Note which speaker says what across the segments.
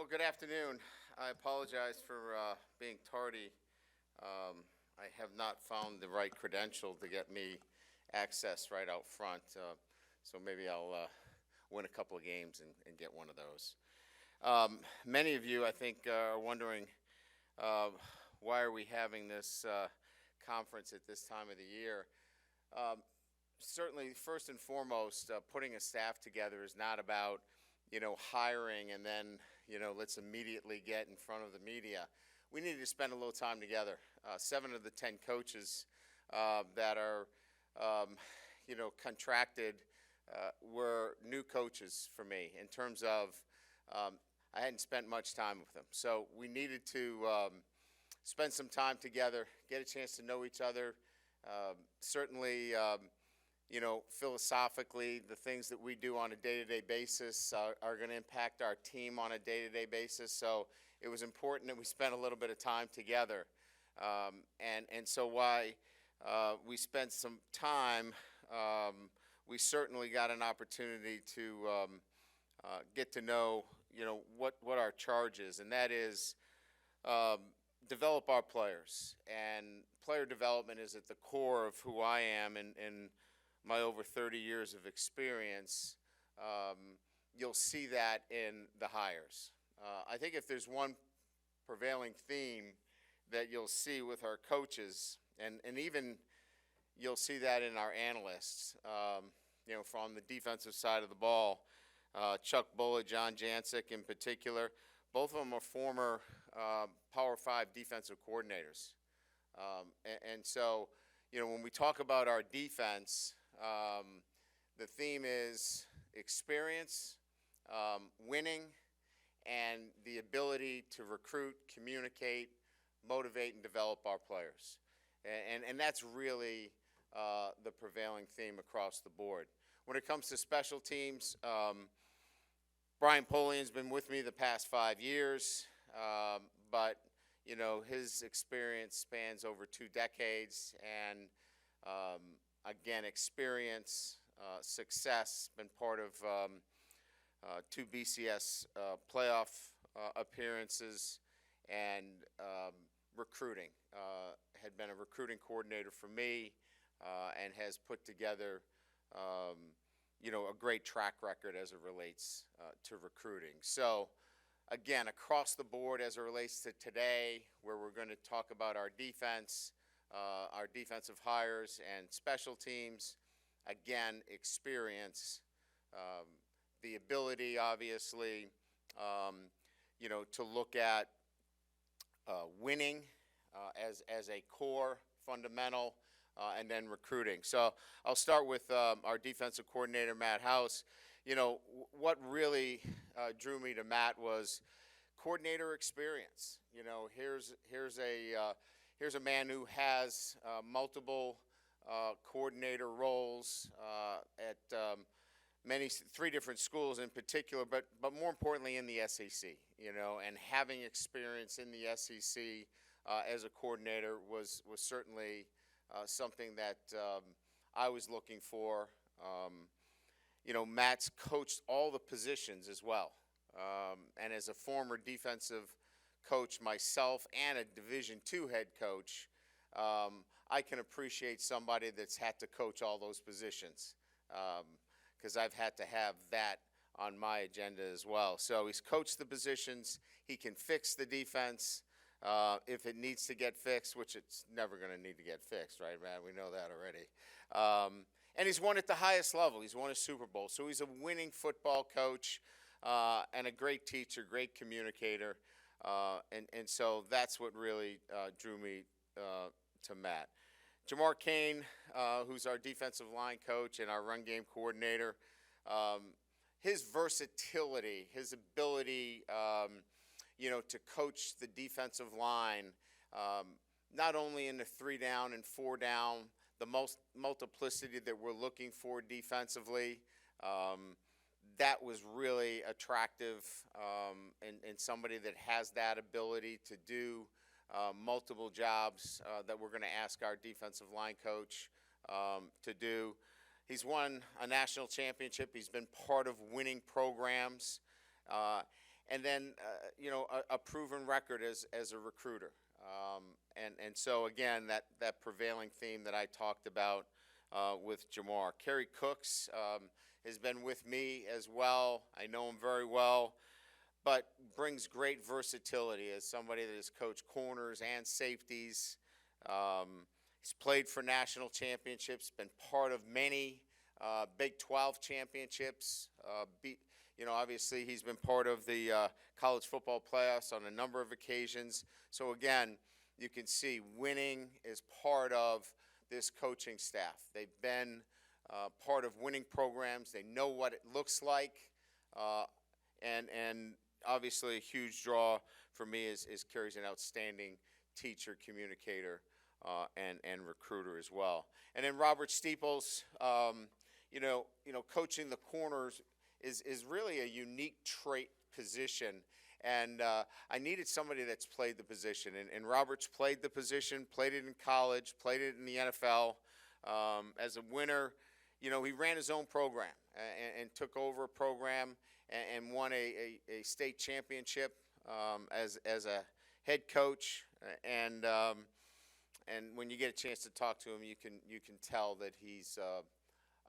Speaker 1: Good afternoon. I apologize for being tardy. I have not found the right credential to get me access right out front, so maybe I'll win a couple of games and get one of those. Many of you, I think, are wondering why are we having this conference at this time of the year. Certainly, first and foremost, putting a staff together is not about hiring and then, let's immediately get in front of the media. We need to spend a little time together. 7 of the 10 coaches that are, contracted were new coaches for me in terms of I hadn't spent much time with them. So we needed to spend some time together, get a chance to know each other. Certainly, philosophically, the things that we do on a day-to-day basis are going to impact our team on a day-to-day basis. So it was important that we spent a little bit of time together. And so why we spent some time, we certainly got an opportunity to get to know, what our charge is, and that is develop our players. And player development is at the core of who I am and my over 30 years of experience. You'll see that in the hires. I think if there's one prevailing theme that you'll see with our coaches, and even you'll see that in our analysts, from the defensive side of the ball, Chuck Bullitt, John Jancic in particular, both of them are former Power 5 defensive coordinators. And so, when we talk about our defense, the theme is experience, winning, and the ability to recruit, communicate, motivate, and develop our players. And that's really the prevailing theme across the board. When it comes to special teams, Brian Polian's been with me the past 5 years, but his experience spans over 2 decades, and again, experience, success, been part of 2 BCS playoff appearances, and recruiting. Had been a recruiting coordinator for me, and has put together a great track record as it relates to recruiting. So again, across the board as it relates to today, where we're going to talk about our defense, our defensive hires and special teams, again, experience, the ability, obviously, to look at winning as a core fundamental, and then recruiting. So I'll start with our defensive coordinator, Matt House. What really drew me to Matt was coordinator experience. Here's a man who has multiple coordinator roles at 3 different schools in particular, but more importantly in the SEC. And having experience in the SEC as a coordinator was certainly something that I was looking for. Matt's coached all the positions as well. And as a former defensive coach myself and a Division II head coach, I can appreciate somebody that's had to coach all those positions, because I've had to have that on my agenda as well. So he's coached the positions. He can fix the defense if it needs to get fixed, which it's never going to need to get fixed, right, Matt? We know that already. And he's won at the highest level. He's won a Super Bowl. So he's a winning football coach and a great teacher, great communicator. And so that's what really drew me to Matt. Jamar Kane, who's our defensive line coach and our run game coordinator, his versatility, his ability, to coach the defensive line, not only in the 3-down and 4-down, the multiplicity that we're looking for defensively, that was really attractive, and somebody that has that ability to do multiple jobs that we're going to ask our defensive line coach to do. He's won a national championship. He's been part of winning programs. and then a proven record as a recruiter. And so again, that prevailing theme that I talked about with Jamar. Kerry Cooks has been with me as well. I know him very well, but brings great versatility as somebody that has coached corners and safeties. He's played for national championships, been part of many Big 12 championships. Obviously he's been part of the college football playoffs on a number of occasions. So again, you can see winning is part of this coaching staff. They've been part of winning programs. They know what it looks like, and obviously a huge draw for me is Kerry's an outstanding teacher, communicator, and recruiter as well. And then Robert Steeples, coaching the corners is really a unique trait position. And I needed somebody that's played the position. And Robert's played the position, played it in college, played it in the NFL. As a winner, he ran his own program and took over a program and won a state championship as a head coach. And when you get a chance to talk to him, you can tell that he's a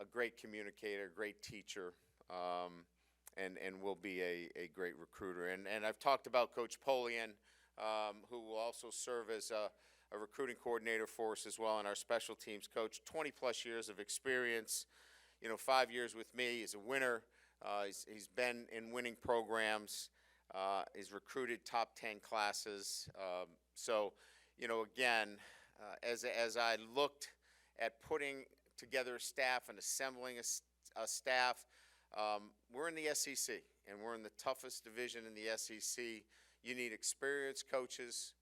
Speaker 1: great communicator, great teacher. And will be a great recruiter. And I've talked about Coach Polian, who will also serve as a recruiting coordinator for us as well, and our special teams coach. 20-plus years of experience, 5 years with me. He's a winner. He's been in winning programs. He's recruited top 10 classes. So, again, as I looked at putting together a staff and assembling a staff, we're in the SEC, and we're in the toughest division in the SEC. You need experienced coaches.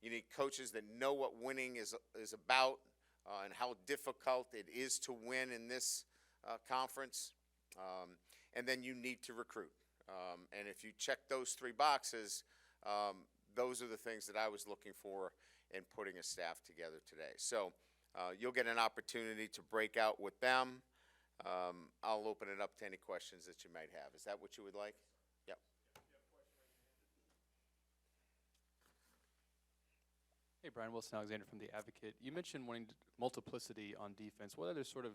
Speaker 1: You need coaches that know what winning is about and how difficult it is to win in this conference. And then you need to recruit. And if you check those three boxes, those are the things that I was looking for in putting a staff together today. So you'll get an opportunity to break out with them. I'll open it up to any questions that you might have. Is that what you would like? Yep.
Speaker 2: Hey, Brian Wilson Alexander from The Advocate. You mentioned wanting multiplicity on defense. What other sort of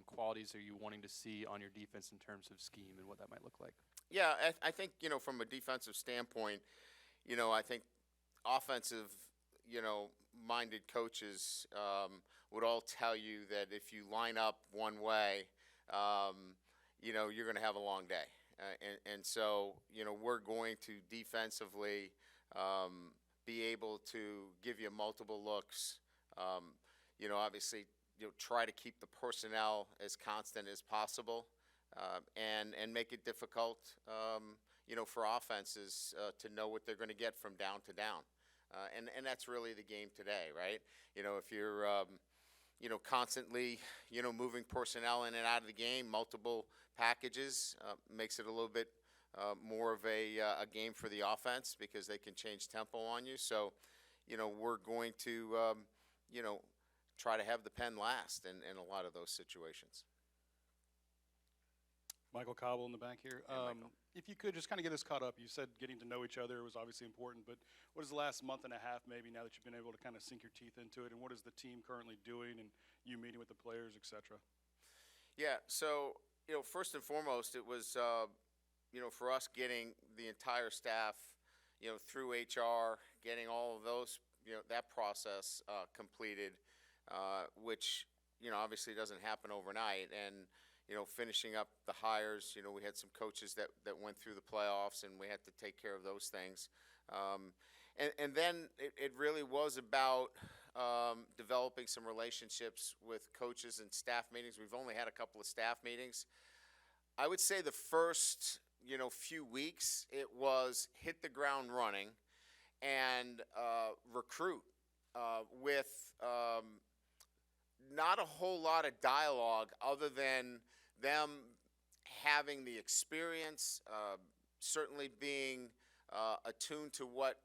Speaker 2: qualities are you wanting to see on your defense in terms of scheme and what that might look like?
Speaker 1: Yeah, I think, from a defensive standpoint, I think offensive, minded coaches would all tell you that if you line up one way, you're going to have a long day. And so, we're going to defensively be able to give you multiple looks. Obviously, try to keep the personnel as constant as possible, and make it difficult, for offenses to know what they're going to get from down to down. And that's really the game today, right? If you're constantly, moving personnel in and out of the game, multiple packages, makes it a little bit more of a game for the offense because they can change tempo on you. So, we're going to, try to have the pen last in a lot of those situations.
Speaker 3: Michael Cobble in the back here.
Speaker 1: Hey, Michael.
Speaker 3: If you could just kind of get us caught up, you said getting to know each other was obviously important, but what is the last month and a half maybe now that you've been able to kind of sink your teeth into it, and what is the team currently doing and you meeting with the players, et cetera?
Speaker 1: Yeah, so, first and foremost, it was, for us getting the entire staff, through HR, getting all of those, that process completed, which, obviously doesn't happen overnight. And, finishing up the hires, we had some coaches that went through the playoffs, and we had to take care of those things. And then it really was about developing some relationships with coaches and staff meetings. We've only had a couple of staff meetings. I would say the first, few weeks, it was hit the ground running and recruit with not a whole lot of dialogue other than them having the experience, certainly being attuned to what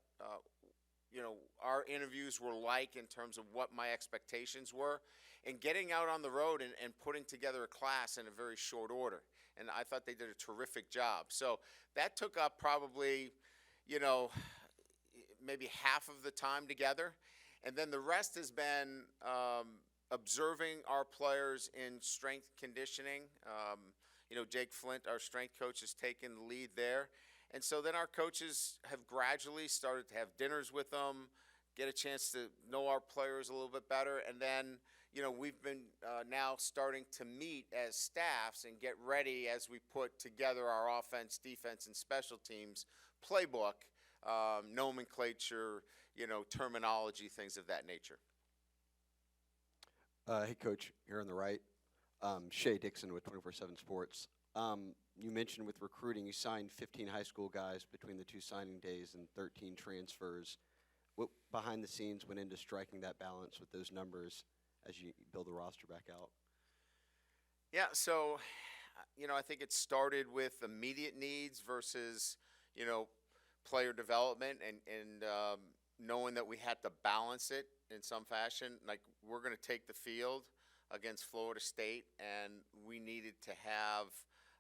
Speaker 1: our interviews were like in terms of what my expectations were, and getting out on the road and putting together a class in a very short order. and I thought they did a terrific job. So that took up probably, you know, maybe half of the time together, and then the rest has been observing our players in strength conditioning. Jake Flint, our strength coach, has taken the lead there. And so then our coaches have gradually started to have dinners with them, get a chance to know our players a little bit better. And then, we've been now starting to meet as staffs and get ready as we put together our offense, defense, and special teams playbook, nomenclature, terminology, things of that nature.
Speaker 4: Hey, Coach, here on the right. Shay Dixon with 24/7 Sports. You mentioned with recruiting, you signed 15 high school guys between the 2 signing days and 13 transfers. What behind the scenes went into striking that balance with those numbers as you build the roster back out?
Speaker 1: Yeah, so, I think it started with immediate needs versus, player development and knowing that we had to balance it in some fashion. Like, we're going to take the field against Florida State, and we needed to have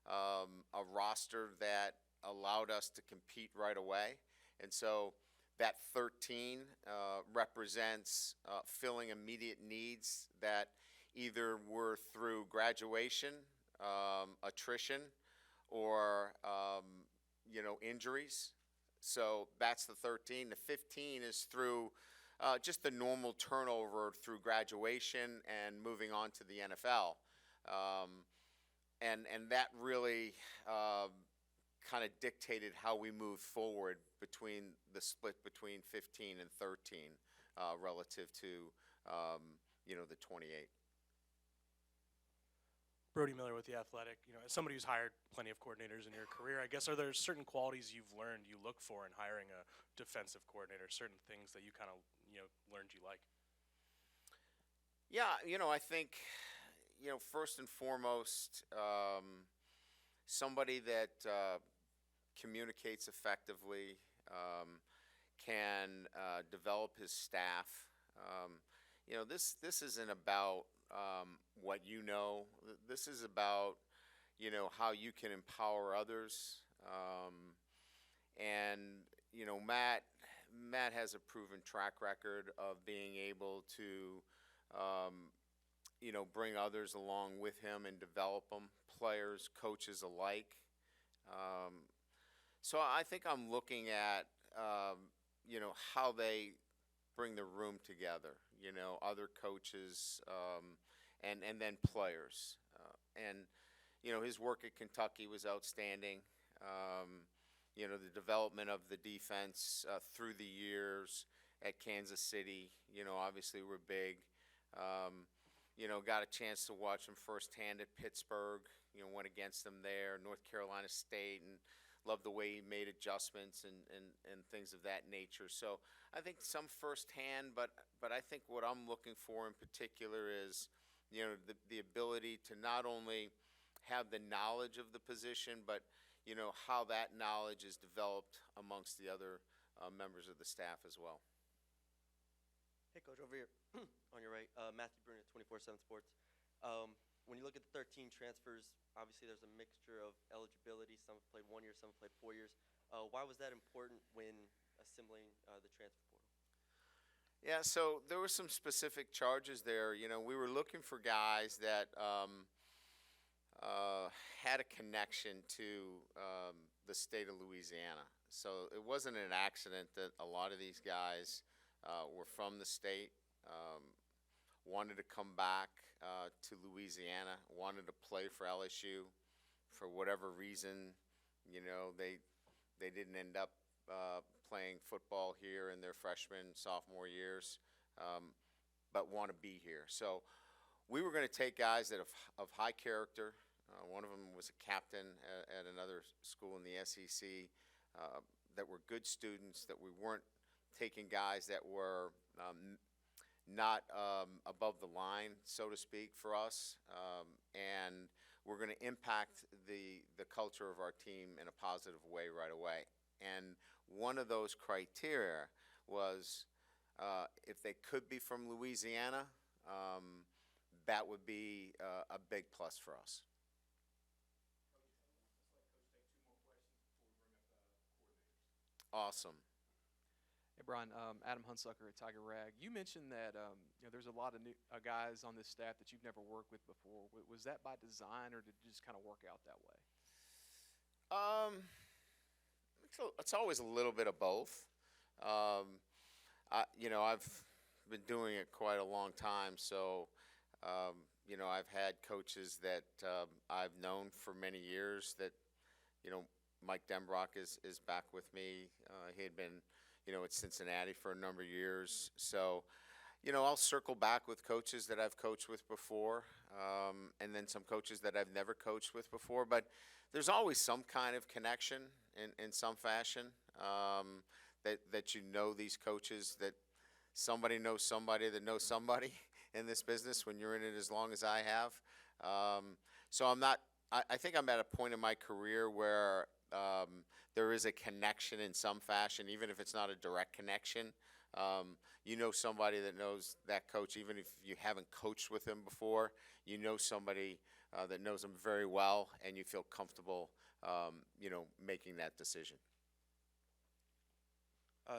Speaker 1: a roster that allowed us to compete right away. And so that 13 represents filling immediate needs that either were through graduation, attrition, or injuries. So that's the 13. The 15 is through just the normal turnover through graduation and moving on to the NFL. And that really kind of dictated how we moved forward between the split between 15 and 13 relative to, the 28.
Speaker 5: Brody Miller with The Athletic. As somebody who's hired plenty of coordinators in your career, I guess, are there certain qualities you've learned you look for in hiring a defensive coordinator, certain things that you kind of, learned you like?
Speaker 1: Yeah, I think, first and foremost, somebody that communicates effectively, can develop his staff. This isn't about what you know. This is about, how you can empower others. And, Matt has a proven track record of being able to, bring others along with him and develop them, players, coaches alike. So I think I'm looking at, how they bring the room together, other coaches, and then players. And, his work at Kentucky was outstanding. The development of the defense through the years at Kansas City, obviously we're big. Got a chance to watch him firsthand at Pittsburgh, went against them there, North Carolina State, and loved the way he made adjustments and things of that nature. So I think some firsthand, but I think what I'm looking for in particular is, the ability to not only have the knowledge of the position, but, how that knowledge is developed amongst the other members of the staff as well.
Speaker 6: Hey, Coach, over here on your right, Matthew Bruin at 24/7 Sports. When you look at the 13 transfers, obviously there's a mixture of eligibility. Some have played 1 year, some have played 4 years. Why was that important when assembling the transfer portal?
Speaker 1: Yeah, so there were some specific charges there. We were looking for guys that had a connection to the state of Louisiana. So it wasn't an accident that a lot of these guys were from the state, wanted to come back to Louisiana, wanted to play for LSU. For whatever reason, they didn't end up playing football here in their freshman, sophomore years, but want to be here. So we were going to take guys that of high character. One of them was a captain at another school in the SEC, that were good students, that we weren't taking guys that were not above the line, so to speak, for us. And we're going to impact the culture of our team in a positive way right away. And one of those criteria was if they could be from Louisiana, that would be a big plus for us. awesome.
Speaker 2: Hey, Brian, Adam Hunsucker at Tiger Rag. You mentioned that there's a lot of new guys on this staff that you've never worked with before. Was that by design, or did it just kind of work out that way?
Speaker 1: It's always a little bit of both. I've been doing it quite a long time, so I've had coaches that I've known for many years. That Mike Denbrock is back with me. He had been at Cincinnati for a number of years, so I'll circle back with coaches that I've coached with before, and then some coaches that I've never coached with before. But there's always some kind of connection in some fashion, that these coaches, that somebody knows somebody that knows somebody in this business when you're in it as long as I have. So I'm not. I think I'm at a point in my career where there is a connection in some fashion, even if it's not a direct connection. Somebody that knows that coach, even if you haven't coached with him before. Somebody that knows him very well, and you feel comfortable, making that decision.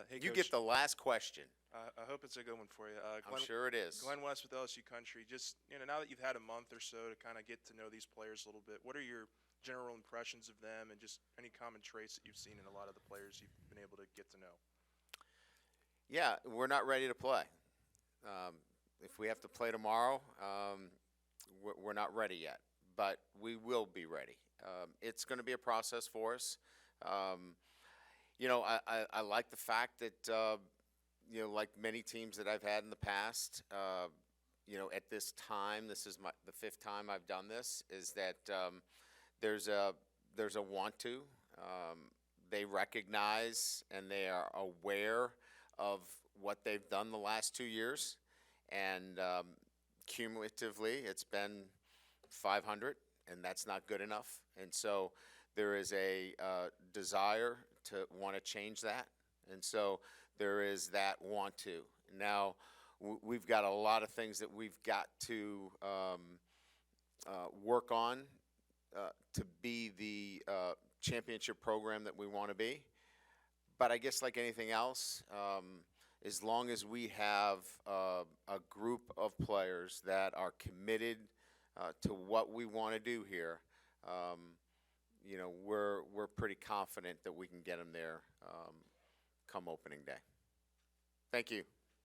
Speaker 7: Hey,
Speaker 1: You
Speaker 7: Coach.
Speaker 1: get the last question.
Speaker 7: I hope it's a good one for you.
Speaker 1: I'm sure it is.
Speaker 7: Glenn West with LSU Country. Just now that you've had a month or so to kind of get to know these players a little bit, what are your general impressions of them, and just any common traits that you've seen in a lot of the players you've been able to get to know?
Speaker 1: Yeah, we're not ready to play. If we have to play tomorrow, we're not ready yet, but we will be ready. It's going to be a process for us. I like the fact that, like many teams that I've had in the past, at this time, this is the fifth time I've done this, is that there's a want to. They recognize and they are aware of what they've done the last 2 years, and cumulatively it's been 500, and that's not good enough. And so there is a desire to want to change that, and so there is that want to. Now, we've got a lot of things that we've got to work on to be the championship program that we want to be. But I guess like anything else, as long as we have a group of players that are committed to what we want to do here, we're pretty confident that we can get them there come opening day. Thank you.